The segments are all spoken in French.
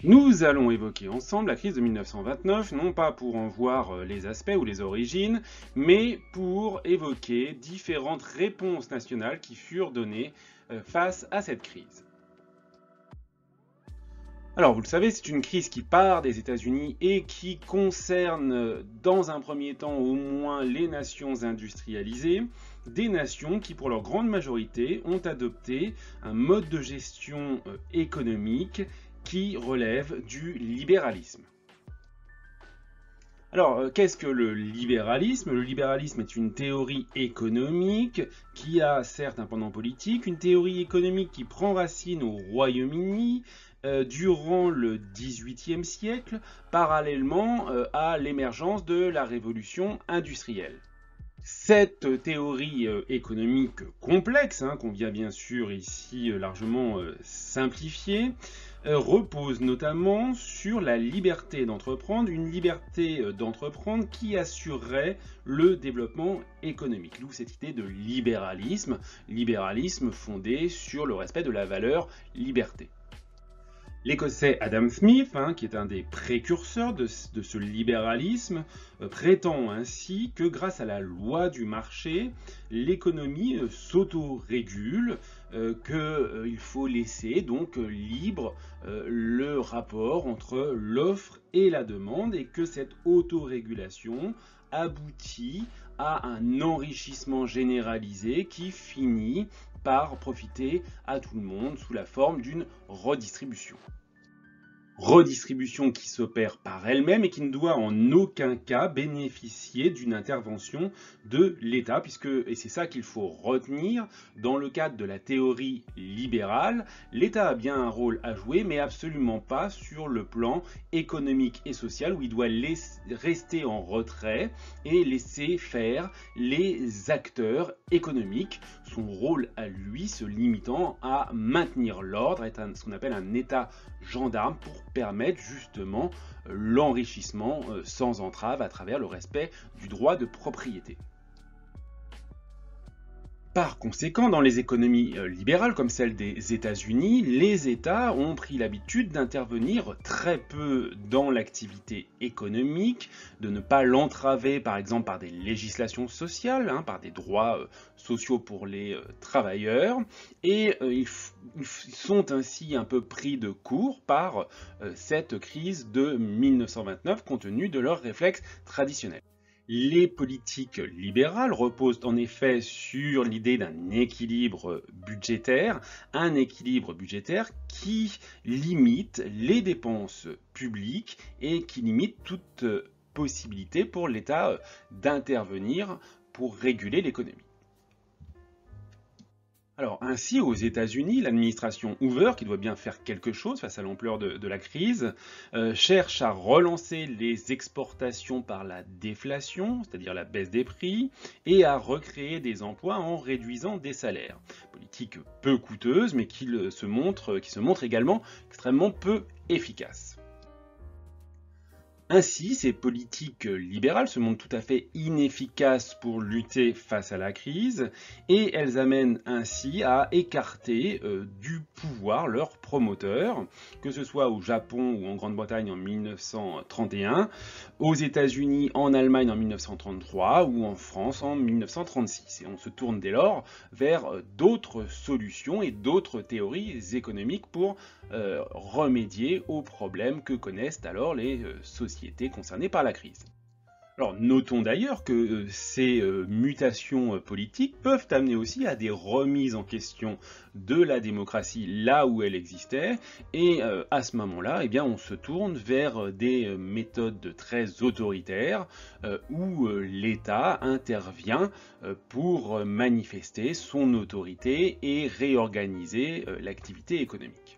Nous allons évoquer ensemble la crise de 1929, non pas pour en voir les aspects ou les origines, mais pour évoquer différentes réponses nationales qui furent données face à cette crise. Alors, vous le savez, c'est une crise qui part des États-Unis et qui concerne, dans un premier temps, au moins les nations industrialisées, des nations qui, pour leur grande majorité, ont adopté un mode de gestion économique qui relève du libéralisme. Alors, qu'est-ce que le libéralisme? Le libéralisme est une théorie économique qui a certes un pendant politique, une théorie économique qui prend racine au Royaume-Uni durant le XVIIIe siècle, parallèlement à l'émergence de la révolution industrielle. Cette théorie économique complexe, qu'on vient bien sûr ici largement simplifier, repose notamment sur la liberté d'entreprendre, une liberté d'entreprendre qui assurerait le développement économique. D'où cette idée de libéralisme, libéralisme fondé sur le respect de la valeur liberté. L'Écossais Adam Smith, qui est un des précurseurs de ce libéralisme, prétend ainsi que grâce à la loi du marché, l'économie s'autorégule, qu'il faut laisser donc libre le rapport entre l'offre et la demande et que cette autorégulation aboutit à un enrichissement généralisé qui finit par profiter à tout le monde sous la forme d'une redistribution. Redistribution qui s'opère par elle-même et qui ne doit en aucun cas bénéficier d'une intervention de l'État, puisque, et c'est ça qu'il faut retenir, dans le cadre de la théorie libérale, l'État a bien un rôle à jouer, mais absolument pas sur le plan économique et social, où il doit rester en retrait et laisser faire les acteurs économiques, son rôle à lui se limitant à maintenir l'ordre, être ce qu'on appelle un État gendarme pour permettre justement l'enrichissement sans entrave à travers le respect du droit de propriété. Par conséquent, dans les économies libérales comme celle des États-Unis, les États ont pris l'habitude d'intervenir très peu dans l'activité économique, de ne pas l'entraver par exemple par des législations sociales, par des droits sociaux pour les travailleurs, et ils sont ainsi un peu pris de court par cette crise de 1929 compte tenu de leurs réflexes traditionnels. Les politiques libérales reposent en effet sur l'idée d'un équilibre budgétaire, un équilibre budgétaire qui limite les dépenses publiques et qui limite toute possibilité pour l'État d'intervenir pour réguler l'économie. Alors ainsi, aux États-Unis, l'administration Hoover, qui doit bien faire quelque chose face à l'ampleur de la crise, cherche à relancer les exportations par la déflation, c'est-à-dire la baisse des prix, et à recréer des emplois en réduisant des salaires. Politique peu coûteuse, mais qui se montre également extrêmement peu efficace. Ainsi, ces politiques libérales se montrent tout à fait inefficaces pour lutter face à la crise et elles amènent ainsi à écarter du pouvoir leurs promoteurs, que ce soit au Japon ou en Grande-Bretagne en 1931, aux États-Unis, en Allemagne en 1933 ou en France en 1936. Et on se tourne dès lors vers d'autres solutions et d'autres théories économiques pour remédier aux problèmes que connaissent alors les sociétés concernées par la crise. Alors notons d'ailleurs que ces mutations politiques peuvent amener aussi à des remises en question de la démocratie là où elle existait et à ce moment-là, on se tourne vers des méthodes très autoritaires où l'État intervient pour manifester son autorité et réorganiser l'activité économique.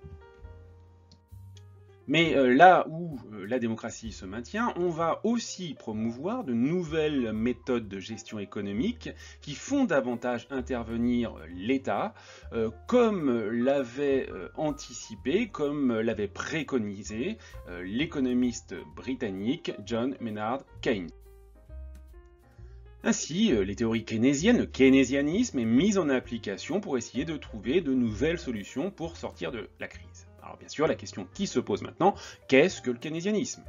Mais là où la démocratie se maintient, on va aussi promouvoir de nouvelles méthodes de gestion économique qui font davantage intervenir l'État, comme l'avait anticipé, comme l'avait préconisé l'économiste britannique John Maynard Keynes. Ainsi, les théories keynésiennes, le keynésianisme est mis en application pour essayer de trouver de nouvelles solutions pour sortir de la crise. Alors bien sûr, la question qui se pose maintenant, qu'est-ce que le keynésianisme?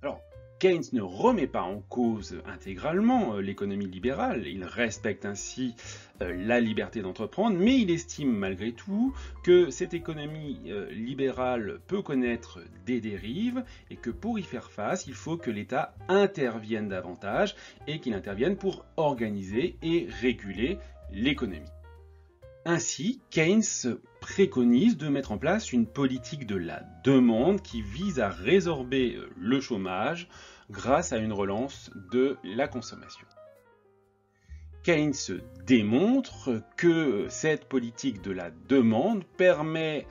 Alors, Keynes ne remet pas en cause intégralement l'économie libérale, il respecte ainsi la liberté d'entreprendre, mais il estime malgré tout que cette économie libérale peut connaître des dérives et que pour y faire face, il faut que l'État intervienne davantage et qu'il intervienne pour organiser et réguler l'économie. Ainsi, Keynes préconise de mettre en place une politique de la demande qui vise à résorber le chômage grâce à une relance de la consommation. Keynes démontre que cette politique de la demande permet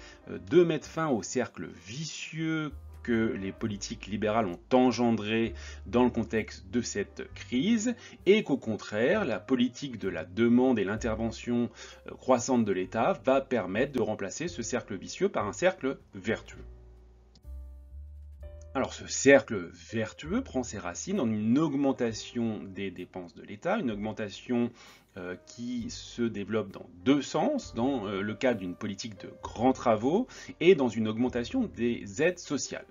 de mettre fin au cercle vicieux que les politiques libérales ont engendré dans le contexte de cette crise et qu'au contraire, la politique de la demande et l'intervention croissante de l'État va permettre de remplacer ce cercle vicieux par un cercle vertueux. Alors ce cercle vertueux prend ses racines en une augmentation des dépenses de l'État, une augmentation qui se développe dans deux sens, dans le cadre d'une politique de grands travaux et dans une augmentation des aides sociales.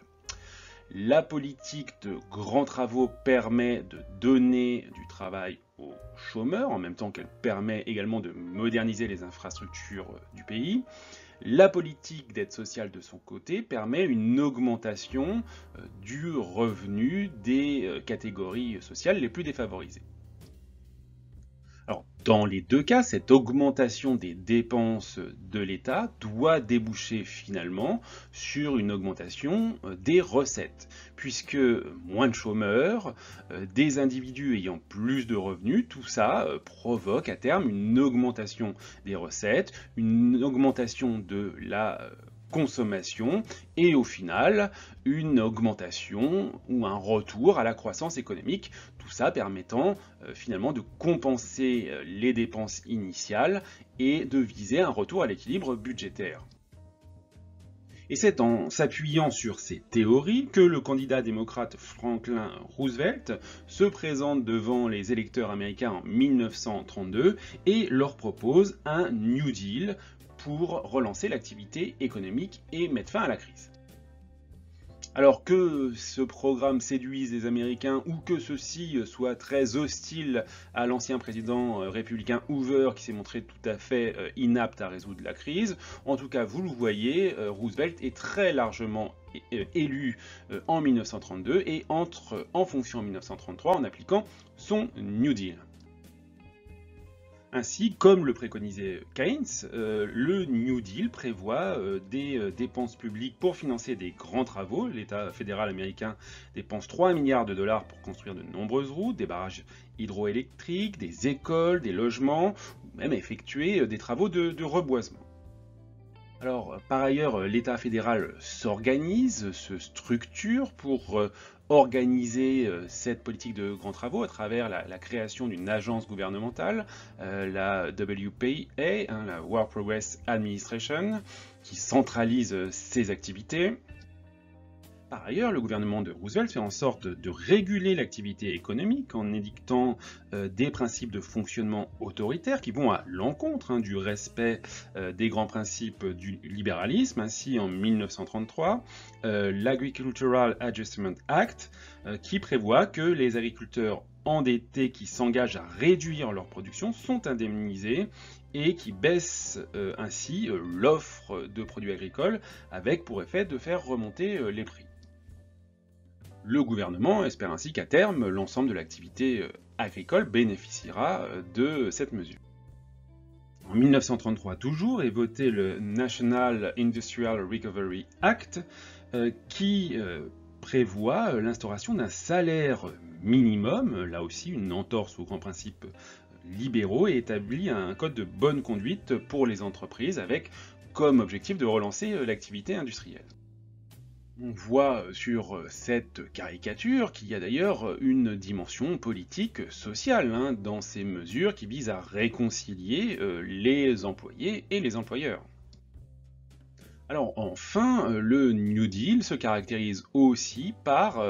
La politique de grands travaux permet de donner du travail aux chômeurs, en même temps qu'elle permet également de moderniser les infrastructures du pays. La politique d'aide sociale de son côté permet une augmentation du revenu des catégories sociales les plus défavorisées. Alors, dans les deux cas, cette augmentation des dépenses de l'État doit déboucher finalement sur une augmentation des recettes, puisque moins de chômeurs, des individus ayant plus de revenus, tout ça provoque à terme une augmentation des recettes, une augmentation de la consommation et au final une augmentation ou un retour à la croissance économique, tout ça permettant finalement de compenser les dépenses initiales et de viser un retour à l'équilibre budgétaire. Et c'est en s'appuyant sur ces théories que le candidat démocrate Franklin Roosevelt se présente devant les électeurs américains en 1932 et leur propose un New Deal pour relancer l'activité économique et mettre fin à la crise. Alors que ce programme séduise les Américains ou que ceux-ci soient très hostiles à l'ancien président républicain Hoover qui s'est montré tout à fait inapte à résoudre la crise, en tout cas vous le voyez, Roosevelt est très largement élu en 1932 et entre en fonction en 1933 en appliquant son New Deal. Ainsi, comme le préconisait Keynes, le New Deal prévoit des dépenses publiques pour financer des grands travaux. L'État fédéral américain dépense 3 milliards de dollars pour construire de nombreuses routes, des barrages hydroélectriques, des écoles, des logements, ou même effectuer des travaux de reboisement. Alors, par ailleurs, l'État fédéral s'organise, se structure pour organiser cette politique de grands travaux à travers la création d'une agence gouvernementale, la WPA, la Work Progress Administration, qui centralise ses activités. Par ailleurs, le gouvernement de Roosevelt fait en sorte de réguler l'activité économique en édictant des principes de fonctionnement autoritaires qui vont à l'encontre du respect des grands principes du libéralisme. Ainsi, en 1933, l'Agricultural Adjustment Act qui prévoit que les agriculteurs endettés qui s'engagent à réduire leur production sont indemnisés et qui baissent ainsi l'offre de produits agricoles avec pour effet de faire remonter les prix. Le gouvernement espère ainsi qu'à terme, l'ensemble de l'activité agricole bénéficiera de cette mesure. En 1933 toujours est voté le National Industrial Recovery Act qui prévoit l'instauration d'un salaire minimum, là aussi une entorse aux grands principes libéraux, et établit un code de bonne conduite pour les entreprises avec comme objectif de relancer l'activité industrielle. On voit sur cette caricature qu'il y a d'ailleurs une dimension politique sociale dans ces mesures qui visent à réconcilier les employés et les employeurs. Alors enfin, le New Deal se caractérise aussi par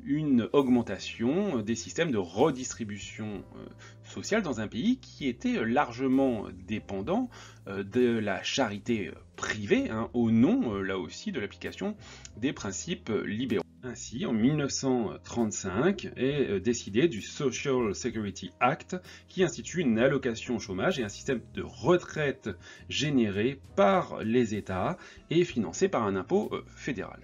une augmentation des systèmes de redistribution sociale dans un pays qui était largement dépendant de la charité privée, hein, au nom, là aussi, de l'application des principes libéraux. Ainsi, en 1935 est décidé du Social Security Act qui institue une allocation chômage et un système de retraite généré par les États et financé par un impôt fédéral.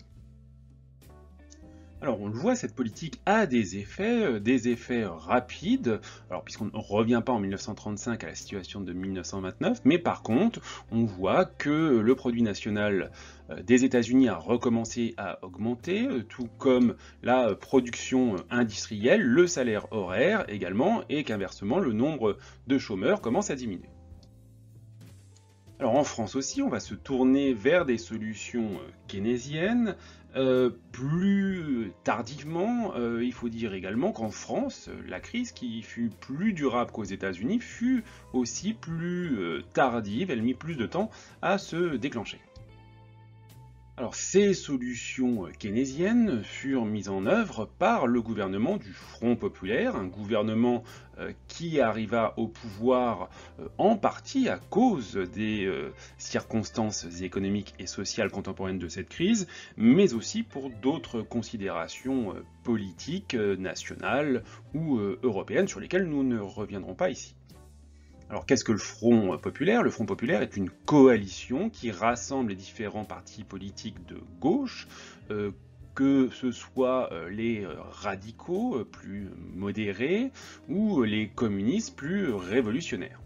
Alors on le voit, cette politique a des effets rapides, alors puisqu'on ne revient pas en 1935 à la situation de 1929, mais par contre, on voit que le produit national des États-Unis a recommencé à augmenter, tout comme la production industrielle, le salaire horaire également, et qu'inversement, le nombre de chômeurs commence à diminuer. Alors en France aussi, on va se tourner vers des solutions keynésiennes. Plus tardivement, il faut dire également qu'en France, la crise qui fut plus durable qu'aux États-Unis fut aussi plus tardive, elle mit plus de temps à se déclencher. Alors, ces solutions keynésiennes furent mises en œuvre par le gouvernement du Front populaire, un gouvernement qui arriva au pouvoir en partie à cause des circonstances économiques et sociales contemporaines de cette crise, mais aussi pour d'autres considérations politiques, nationales ou européennes sur lesquelles nous ne reviendrons pas ici. Alors qu'est-ce que le Front populaire? Le Front populaire est une coalition qui rassemble les différents partis politiques de gauche, que ce soit les radicaux plus modérés ou les communistes plus révolutionnaires.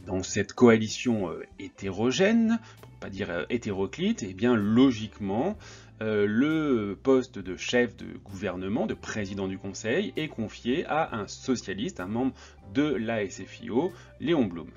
Dans cette coalition hétérogène, pour ne pas dire hétéroclite, et bien logiquement, le poste de chef de gouvernement, de président du Conseil, est confié à un socialiste, un membre de l'ASFIO, Léon Blum.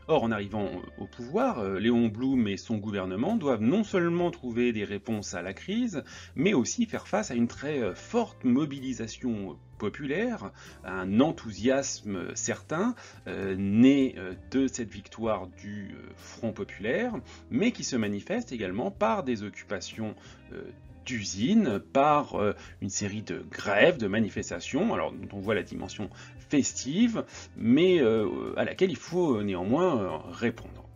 Or, en arrivant au pouvoir, Léon Blum et son gouvernement doivent non seulement trouver des réponses à la crise, mais aussi faire face à une très forte mobilisation populaire, un enthousiasme certain, né de cette victoire du Front populaire, mais qui se manifeste également par des occupations d'usines, par une série de grèves, de manifestations, alors dont on voit la dimension festive, mais à laquelle il faut néanmoins répondre.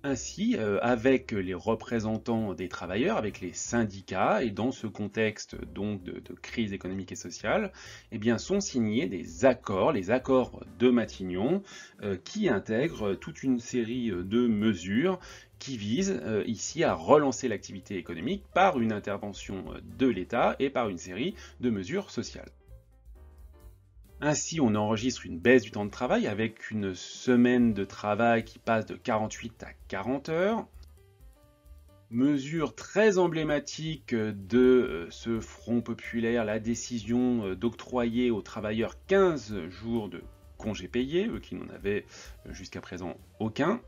Ainsi, avec les représentants des travailleurs, avec les syndicats, et dans ce contexte donc de crise économique et sociale, eh bien, sont signés des accords, les accords de Matignon, qui intègrent toute une série de mesures qui visent ici à relancer l'activité économique par une intervention de l'État et par une série de mesures sociales. Ainsi, on enregistre une baisse du temps de travail avec une semaine de travail qui passe de 48 à 40 heures. Mesure très emblématique de ce Front populaire, la décision d'octroyer aux travailleurs 15 jours de congés payés, eux qui n'en avaient jusqu'à présent aucun.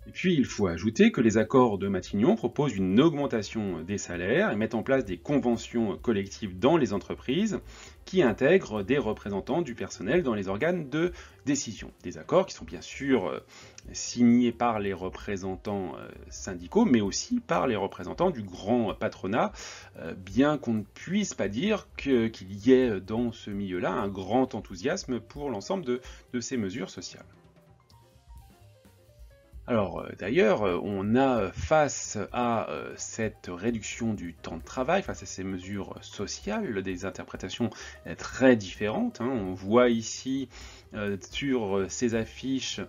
Et puis, il faut ajouter que les accords de Matignon proposent une augmentation des salaires et mettent en place des conventions collectives dans les entreprises qui intègrent des représentants du personnel dans les organes de décision. Des accords qui sont bien sûr signés par les représentants syndicaux, mais aussi par les représentants du grand patronat, bien qu'on ne puisse pas dire qu'il y ait dans ce milieu-là un grand enthousiasme pour l'ensemble de ces mesures sociales. Alors d'ailleurs, on a face à cette réduction du temps de travail, face à ces mesures sociales, des interprétations très différentes, hein. On voit ici sur ces affiches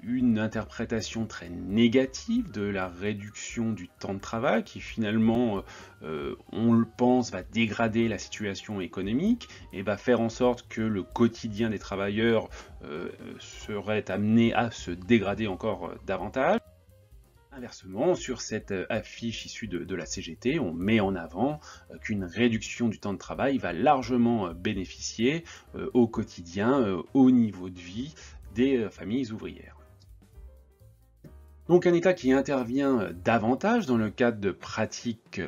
une interprétation très négative de la réduction du temps de travail qui finalement, on le pense, va dégrader la situation économique et va faire en sorte que le quotidien des travailleurs serait amené à se dégrader encore davantage. Inversement, sur cette affiche issue de la CGT, on met en avant qu'une réduction du temps de travail va largement bénéficier au quotidien, au niveau de vie des familles ouvrières. Donc un État qui intervient davantage dans le cadre de pratiques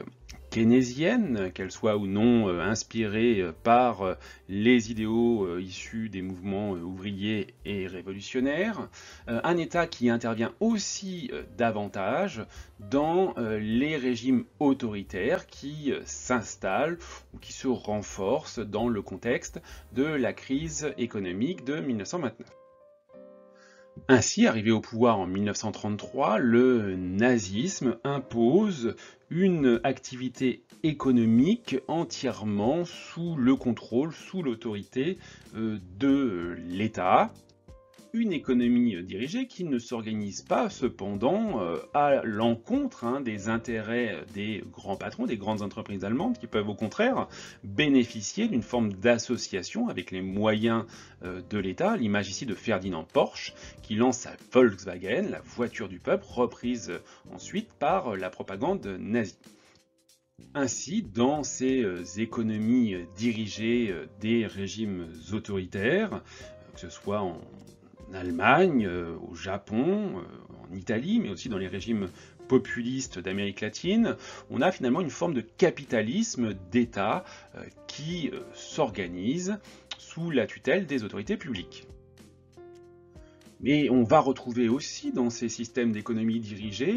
keynésienne, qu'elle soit ou non inspirée par les idéaux issus des mouvements ouvriers et révolutionnaires, un État qui intervient aussi davantage dans les régimes autoritaires qui s'installent ou qui se renforcent dans le contexte de la crise économique de 1929. Ainsi, arrivé au pouvoir en 1933, le nazisme impose une activité économique entièrement sous le contrôle, sous l'autorité de l'État. Une économie dirigée qui ne s'organise pas cependant à l'encontre des intérêts des grands patrons, des grandes entreprises allemandes, qui peuvent au contraire bénéficier d'une forme d'association avec les moyens de l'État. L'image ici de Ferdinand Porsche qui lance sa Volkswagen, la voiture du peuple, reprise ensuite par la propagande nazie. Ainsi, dans ces économies dirigées des régimes autoritaires, que ce soit en Allemagne, au Japon, en Italie, mais aussi dans les régimes populistes d'Amérique latine, on a finalement une forme de capitalisme d'État qui s'organise sous la tutelle des autorités publiques. Mais on va retrouver aussi dans ces systèmes d'économie dirigée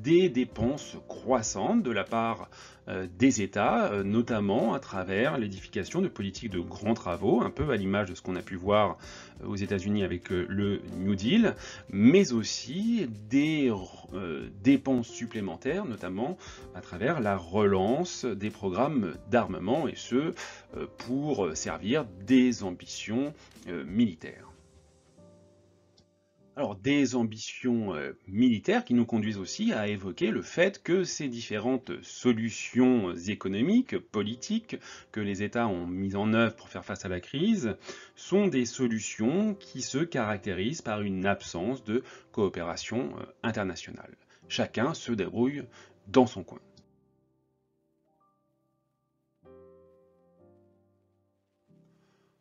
des dépenses croissantes de la part des États, notamment à travers l'édification de politiques de grands travaux, un peu à l'image de ce qu'on a pu voir aux États-Unis avec le New Deal, mais aussi des dépenses supplémentaires, notamment à travers la relance des programmes d'armement, et ce pour servir des ambitions militaires. Alors, des ambitions militaires qui nous conduisent aussi à évoquer le fait que ces différentes solutions économiques, politiques, que les États ont mises en œuvre pour faire face à la crise, sont des solutions qui se caractérisent par une absence de coopération internationale. Chacun se débrouille dans son coin.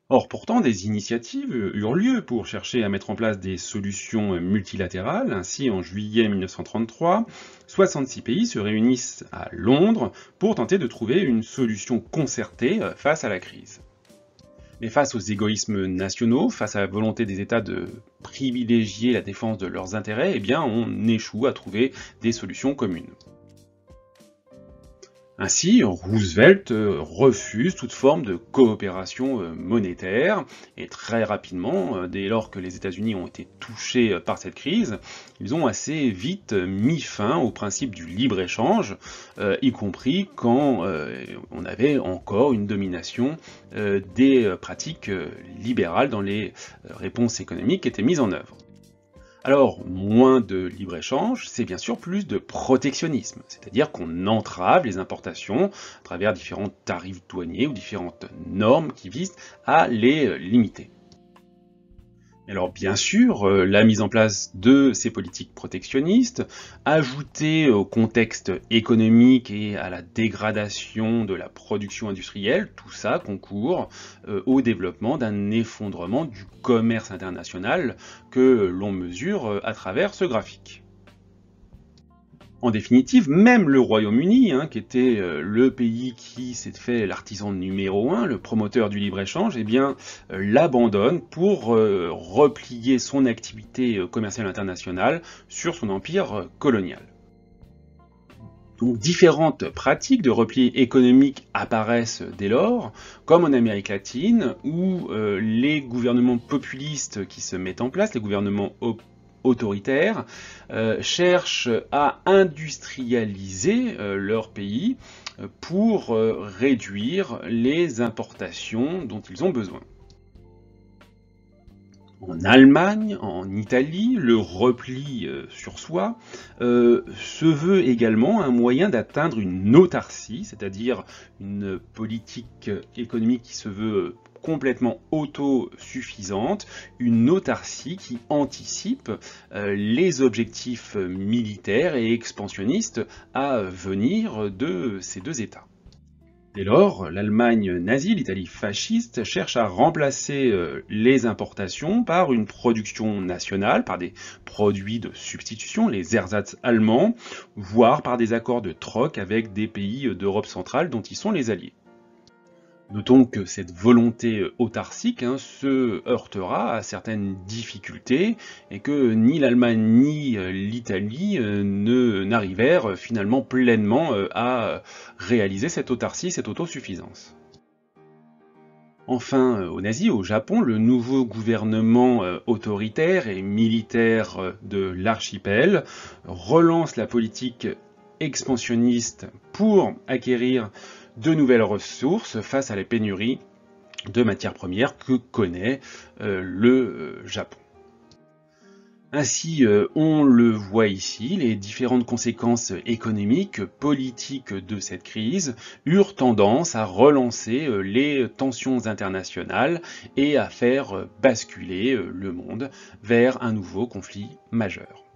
Or, pourtant, des initiatives eurent lieu pour chercher à mettre en place des solutions multilatérales. Ainsi, en juillet 1933, 66 pays se réunissent à Londres pour tenter de trouver une solution concertée face à la crise. Mais face aux égoïsmes nationaux, face à la volonté des États de privilégier la défense de leurs intérêts, eh bien, on échoue à trouver des solutions communes. Ainsi, Roosevelt refuse toute forme de coopération monétaire, et très rapidement, dès lors que les États-Unis ont été touchés par cette crise, ils ont assez vite mis fin au principe du libre-échange, y compris quand on avait encore une domination des pratiques libérales dans les réponses économiques qui étaient mises en œuvre. Alors, moins de libre-échange, c'est bien sûr plus de protectionnisme, c'est-à-dire qu'on entrave les importations à travers différents tarifs douaniers ou différentes normes qui visent à les limiter. Alors bien sûr, la mise en place de ces politiques protectionnistes, ajoutée au contexte économique et à la dégradation de la production industrielle, tout ça concourt au développement d'un effondrement du commerce international que l'on mesure à travers ce graphique. En définitive, même le Royaume-Uni, qui était le pays qui s'est fait l'artisan numéro 1, le promoteur du libre-échange, eh bien, l'abandonne pour replier son activité commerciale internationale sur son empire colonial. Donc, différentes pratiques de repli économique apparaissent dès lors, comme en Amérique latine, où les gouvernements populistes qui se mettent en place, les gouvernements autoritaires, cherchent à industrialiser leur pays pour réduire les importations dont ils ont besoin. En Allemagne, en Italie, le repli sur soi se veut également un moyen d'atteindre une autarcie, c'est-à-dire une politique économique qui se veut complètement autosuffisante, une autarcie qui anticipe les objectifs militaires et expansionnistes à venir de ces deux États. Dès lors, l'Allemagne nazie, l'Italie fasciste, cherche à remplacer les importations par une production nationale, par des produits de substitution, les ersatz allemands, voire par des accords de troc avec des pays d'Europe centrale dont ils sont les alliés. Notons que cette volonté autarcique se heurtera à certaines difficultés et que ni l'Allemagne ni l'Italie n'arrivèrent finalement pleinement à réaliser cette autarcie, cette autosuffisance. Enfin, aux nazis, au Japon, le nouveau gouvernement autoritaire et militaire de l'archipel relance la politique expansionniste pour acquérir de nouvelles ressources face à la pénurie de matières premières que connaît le Japon. Ainsi, on le voit ici, les différentes conséquences économiques, politiques de cette crise eurent tendance à relancer les tensions internationales et à faire basculer le monde vers un nouveau conflit majeur.